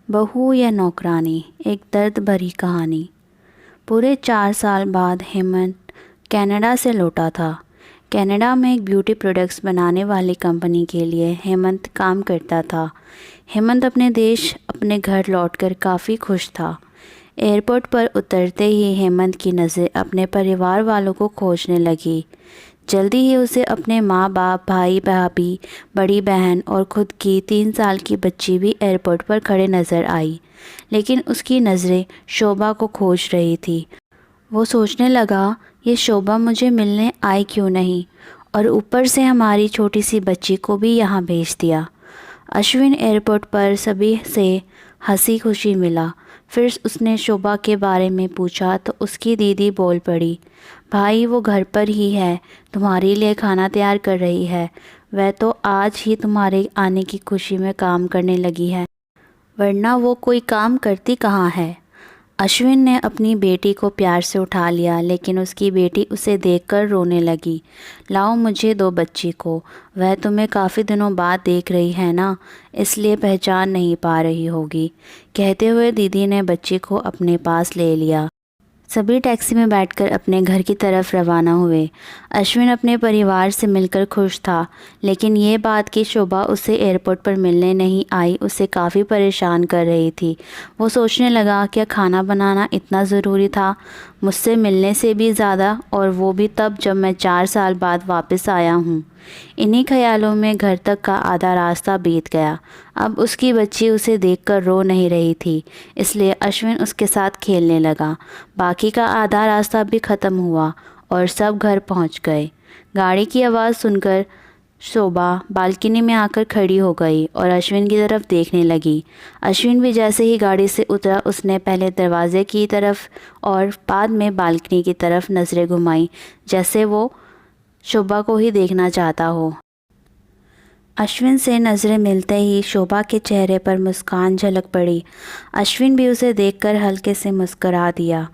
बहू या नौकरानी, एक दर्द भरी कहानी। पूरे 4 साल बाद हेमंत कनाडा से लौटा था। कनाडा में एक ब्यूटी प्रोडक्ट्स बनाने वाली कंपनी के लिए हेमंत काम करता था। हेमंत अपने देश, अपने घर लौटकर काफ़ी खुश था। एयरपोर्ट पर उतरते ही हेमंत की नज़र अपने परिवार वालों को खोजने लगी। जल्दी ही उसे अपने माँ बाप, भाई भाभी, बड़ी बहन और खुद की 3 साल की बच्ची भी एयरपोर्ट पर खड़े नज़र आई। लेकिन उसकी नज़रें शोभा को खोज रही थी। वो सोचने लगा, ये शोभा मुझे मिलने आई क्यों नहीं, और ऊपर से हमारी छोटी सी बच्ची को भी यहाँ भेज दिया। अश्विन एयरपोर्ट पर सभी से हंसी खुशी मिला। फिर उसने शोभा के बारे में पूछा तो उसकी दीदी बोल पड़ी, भाई वो घर पर ही है, तुम्हारे लिए खाना तैयार कर रही है। वह तो आज ही तुम्हारे आने की खुशी में काम करने लगी है, वरना वो कोई काम करती कहाँ है। अश्विन ने अपनी बेटी को प्यार से उठा लिया, लेकिन उसकी बेटी उसे देखकर रोने लगी। लाओ मुझे दो बच्ची को, वह तुम्हें काफ़ी दिनों बाद देख रही है ना, इसलिए पहचान नहीं पा रही होगी। कहते हुए दीदी ने बच्ची को अपने पास ले लिया। सभी टैक्सी में बैठकर अपने घर की तरफ रवाना हुए। अश्विन अपने परिवार से मिलकर खुश था, लेकिन ये बात कि शोभा उसे एयरपोर्ट पर मिलने नहीं आई उसे काफ़ी परेशान कर रही थी। वो सोचने लगा, क्या खाना बनाना इतना ज़रूरी था, मुझसे मिलने से भी ज़्यादा, और वो भी तब जब मैं 4 साल बाद वापस आया हूँ। इन्हीं ख्यालों में घर तक का आधा रास्ता बीत गया। अब उसकी बच्ची उसे देखकर रो नहीं रही थी, इसलिए अश्विन उसके साथ खेलने लगा। बाकी का आधा रास्ता भी ख़त्म हुआ और सब घर पहुंच गए। गाड़ी की आवाज़ सुनकर शोभा बालकनी में आकर खड़ी हो गई और अश्विन की तरफ देखने लगी। अश्विन भी जैसे ही गाड़ी से उतरा, उसने पहले दरवाजे की तरफ और बाद में बालकनी की तरफ नज़रें घुमाई, जैसे वो शोभा को ही देखना चाहता हो। अश्विन से नज़रें मिलते ही शोभा के चेहरे पर मुस्कान झलक पड़ी। अश्विन भी उसे देखकर हल्के से मुस्करा दिया।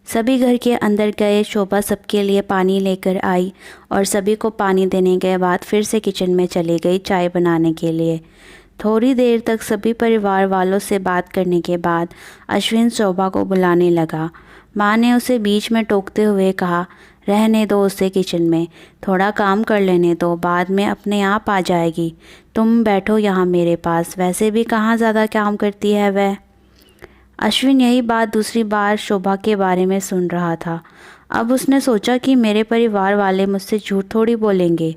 सभी घर के अंदर गए। शोभा सबके लिए पानी लेकर आई और सभी को पानी देने के बाद फिर से किचन में चली गई चाय बनाने के लिए। थोड़ी देर तक सभी परिवार वालों से बात करने के बाद अश्विन शोभा को बुलाने लगा। माँ ने उसे बीच में टोकते हुए कहा, रहने दो उसे किचन में, थोड़ा काम कर लेने दो, बाद में अपने आप आ जाएगी। तुम बैठो यहाँ मेरे पास, वैसे भी कहाँ ज़्यादा काम करती है वह। अश्विन यही बात दूसरी बार शोभा के बारे में सुन रहा था। अब उसने सोचा कि मेरे परिवार वाले मुझसे झूठ थोड़ी बोलेंगे।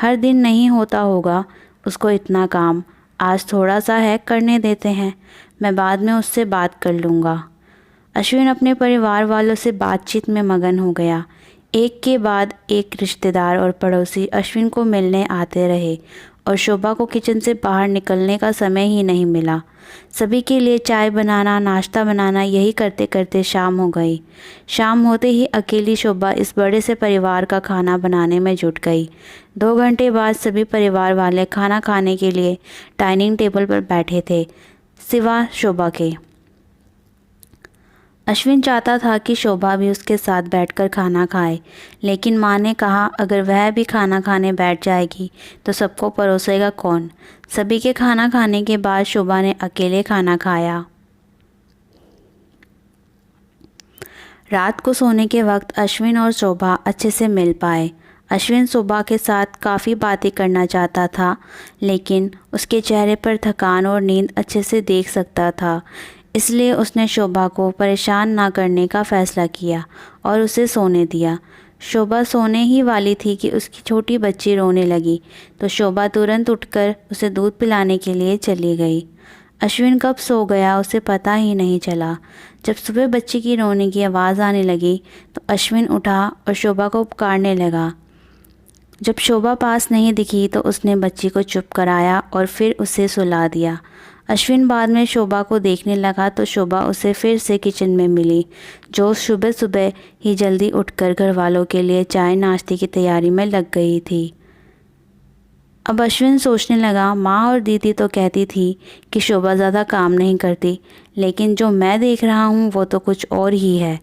हर दिन नहीं होता होगा उसको इतना काम, आज थोड़ा सा है, करने देते हैं, मैं बाद में उससे बात कर लूँगा। अश्विन अपने परिवार वालों से बातचीत में मगन हो गया। एक के बाद एक रिश्तेदार और पड़ोसी अश्विन को मिलने आते रहे और शोभा को किचन से बाहर निकलने का समय ही नहीं मिला। सभी के लिए चाय बनाना, नाश्ता बनाना, यही करते करते शाम हो गई। शाम होते ही अकेली शोभा इस बड़े से परिवार का खाना बनाने में जुट गई। 2 घंटे बाद सभी परिवार वाले खाना खाने के लिए डाइनिंग टेबल पर बैठे थे, सिवा शोभा के। अश्विन चाहता था कि शोभा भी उसके साथ बैठकर खाना खाए, लेकिन माँ ने कहा अगर वह भी खाना खाने बैठ जाएगी तो सबको परोसेगा कौन। सभी के खाना खाने के बाद शोभा ने अकेले खाना खाया। रात को सोने के वक्त अश्विन और शोभा अच्छे से मिल पाए। अश्विन शोभा के साथ काफ़ी बातें करना चाहता था, लेकिन उसके चेहरे पर थकान और नींद अच्छे से देख सकता था, इसलिए उसने शोभा को परेशान ना करने का फ़ैसला किया और उसे सोने दिया। शोभा सोने ही वाली थी कि उसकी छोटी बच्ची रोने लगी, तो शोभा तुरंत उठकर उसे दूध पिलाने के लिए चली गई। अश्विन कब सो गया उसे पता ही नहीं चला। जब सुबह बच्ची की रोने की आवाज़ आने लगी तो अश्विन उठा और शोभा को पुकारने लगा। जब शोभा पास नहीं दिखी तो उसने बच्ची को चुप कराया और फिर उसे सुला दिया। अश्विन बाद में शोभा को देखने लगा तो शोभा उसे फिर से किचन में मिली, जो सुबह सुबह ही जल्दी उठकर घर वालों के लिए चाय नाश्ते की तैयारी में लग गई थी। अब अश्विन सोचने लगा, माँ और दीदी तो कहती थी कि शोभा ज़्यादा काम नहीं करती, लेकिन जो मैं देख रहा हूँ वो तो कुछ और ही है।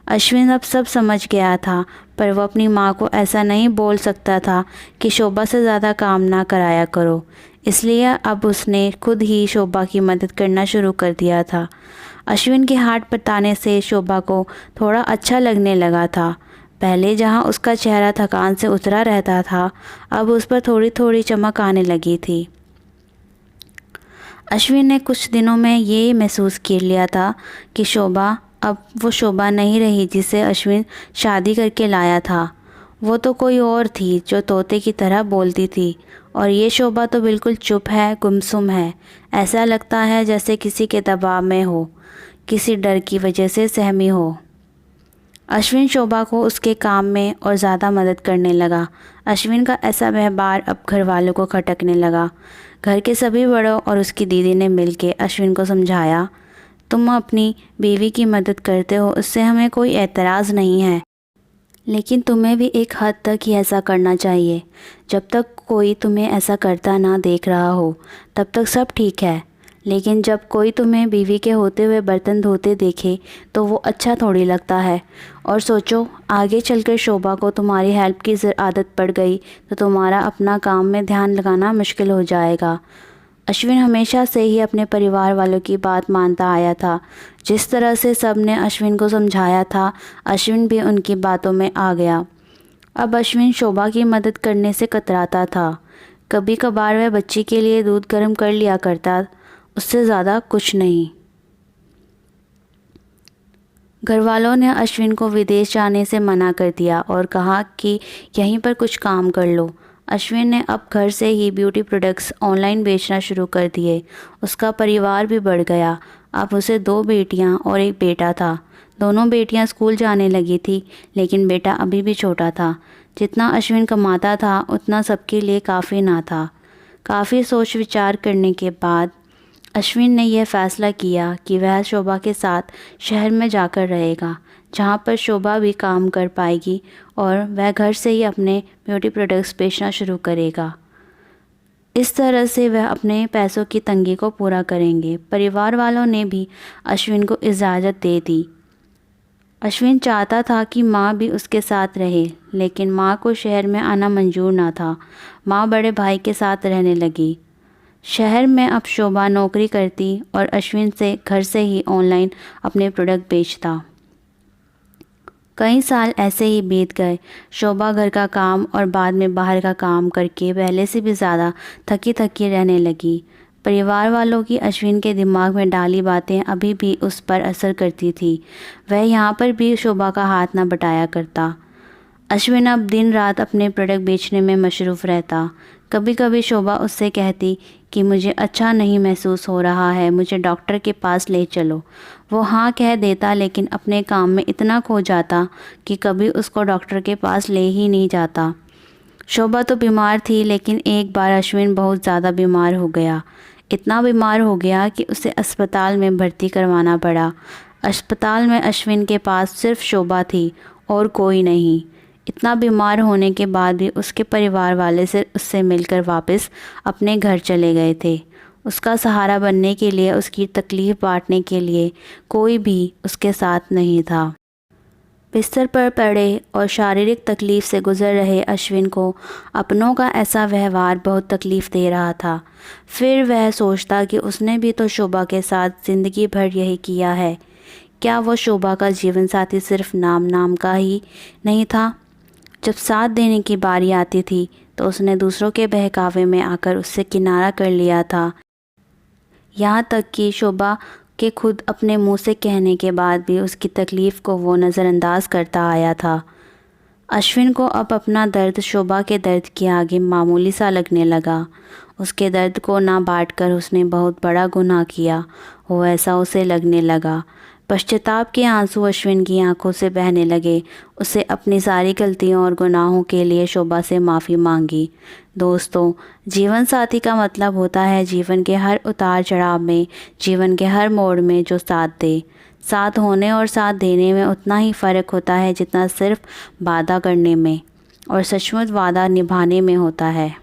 अश्विन अब सब समझ गया था, पर वो अपनी माँ को ऐसा नहीं बोल सकता था कि शोभा से ज़्यादा काम ना कराया करो। इसलिए अब उसने खुद ही शोभा की मदद करना शुरू कर दिया था। अश्विन के हाथ बटाने से शोभा को थोड़ा अच्छा लगने लगा था। पहले जहां उसका चेहरा थकान से उतरा रहता था, अब उस पर थोड़ी थोड़ी चमक आने लगी थी। अश्विन ने कुछ दिनों में ये महसूस कर लिया था कि शोभा अब वो शोभा नहीं रही जिसे अश्विन शादी करके लाया था। वो तो कोई और थी जो तोते की तरह बोलती थी, और ये शोभा तो बिल्कुल चुप है, गुमसुम है। ऐसा लगता है जैसे किसी के दबाव में हो, किसी डर की वजह से सहमी हो। अश्विन शोभा को उसके काम में और ज़्यादा मदद करने लगा। अश्विन का ऐसा व्यवहार अब घर वालों को खटकने लगा। घर के सभी बड़ों और उसकी दीदी ने मिलकर अश्विन को समझाया, तुम अपनी बीवी की मदद करते हो, उससे हमें कोई एतराज़ नहीं है, लेकिन तुम्हें भी एक हद तक ही ऐसा करना चाहिए। जब तक कोई तुम्हें ऐसा करता ना देख रहा हो तब तक सब ठीक है, लेकिन जब कोई तुम्हें बीवी के होते हुए बर्तन धोते देखे तो वो अच्छा थोड़ी लगता है। और सोचो, आगे चलकर शोभा को तुम्हारी हेल्प की आदत पड़ गई तो तुम्हारा अपना काम में ध्यान लगाना मुश्किल हो जाएगा। अश्विन हमेशा से ही अपने परिवार वालों की बात मानता आया था। जिस तरह से सब ने अश्विन को समझाया था, अश्विन भी उनकी बातों में आ गया। अब अश्विन शोभा की मदद करने से कतराता था। कभी कभार वह बच्ची के लिए दूध गर्म कर लिया करता, उससे ज़्यादा कुछ नहीं। घर वालों ने अश्विन को विदेश जाने से मना कर दिया और कहा कि यहीं पर कुछ काम कर लो। अश्विन ने अब घर से ही ब्यूटी प्रोडक्ट्स ऑनलाइन बेचना शुरू कर दिए। उसका परिवार भी बढ़ गया। अब उसे 2 बेटियां और एक बेटा था। दोनों बेटियां स्कूल जाने लगी थी, लेकिन बेटा अभी भी छोटा था। जितना अश्विन कमाता था उतना सबके लिए काफ़ी ना था। काफ़ी सोच विचार करने के बाद अश्विन ने यह फ़ैसला किया कि वह शोभा के साथ शहर में जाकर रहेगा, जहाँ पर शोभा भी काम कर पाएगी और वह घर से ही अपने ब्यूटी प्रोडक्ट्स बेचना शुरू करेगा। इस तरह से वह अपने पैसों की तंगी को पूरा करेंगे। परिवार वालों ने भी अश्विन को इजाज़त दे दी। अश्विन चाहता था कि माँ भी उसके साथ रहे, लेकिन माँ को शहर में आना मंजूर ना था। माँ बड़े भाई के साथ रहने लगी। शहर में अब शोभा नौकरी करती और अश्विन से घर से ही ऑनलाइन अपने प्रोडक्ट बेचता। कई साल ऐसे ही बीत गए। शोभा घर का काम और बाद में बाहर का काम करके पहले से भी ज़्यादा थकी थकी रहने लगी। परिवार वालों की अश्विन के दिमाग में डाली बातें अभी भी उस पर असर करती थी। वह यहाँ पर भी शोभा का हाथ न बटाया करता। अश्विन अब दिन रात अपने प्रोडक्ट बेचने में मशरूफ़ रहता। कभी कभी शोभा उससे कहती कि मुझे अच्छा नहीं महसूस हो रहा है, मुझे डॉक्टर के पास ले चलो। वो हाँ कह देता, लेकिन अपने काम में इतना खो जाता कि कभी उसको डॉक्टर के पास ले ही नहीं जाता। शोभा तो बीमार थी, लेकिन एक बार अश्विन बहुत ज़्यादा बीमार हो गया। इतना बीमार हो गया कि उसे अस्पताल में भर्ती करवाना पड़ा। अस्पताल में अश्विन के पास सिर्फ शोभा थी और कोई नहीं। इतना बीमार होने के बाद भी उसके परिवार वाले से उससे मिलकर वापस अपने घर चले गए थे। उसका सहारा बनने के लिए, उसकी तकलीफ़ बांटने के लिए कोई भी उसके साथ नहीं था। बिस्तर पर पड़े और शारीरिक तकलीफ़ से गुज़र रहे अश्विन को अपनों का ऐसा व्यवहार बहुत तकलीफ़ दे रहा था। फिर वह सोचता कि उसने भी तो शोभा के साथ ज़िंदगी भर यही किया है। क्या वो शोभा का जीवन साथी सिर्फ नाम का ही नहीं था? जब साथ देने की बारी आती थी तो उसने दूसरों के बहकावे में आकर उससे किनारा कर लिया था। यहाँ तक कि शोभा के खुद अपने मुंह से कहने के बाद भी उसकी तकलीफ़ को वो नज़रअंदाज करता आया था। अश्विन को अब अपना दर्द शोभा के दर्द के आगे मामूली सा लगने लगा। उसके दर्द को ना बांटकर उसने बहुत बड़ा गुनाह किया हो, ऐसा उसे लगने लगा। पश्चाताप के आंसू अश्विन की आंखों से बहने लगे। उसे अपनी सारी गलतियों और गुनाहों के लिए शोभा से माफ़ी मांगी। दोस्तों, जीवन साथी का मतलब होता है जीवन के हर उतार चढ़ाव में, जीवन के हर मोड़ में जो साथ दे। साथ होने और साथ देने में उतना ही फ़र्क होता है जितना सिर्फ वादा करने में और सचमुच वादा निभाने में होता है।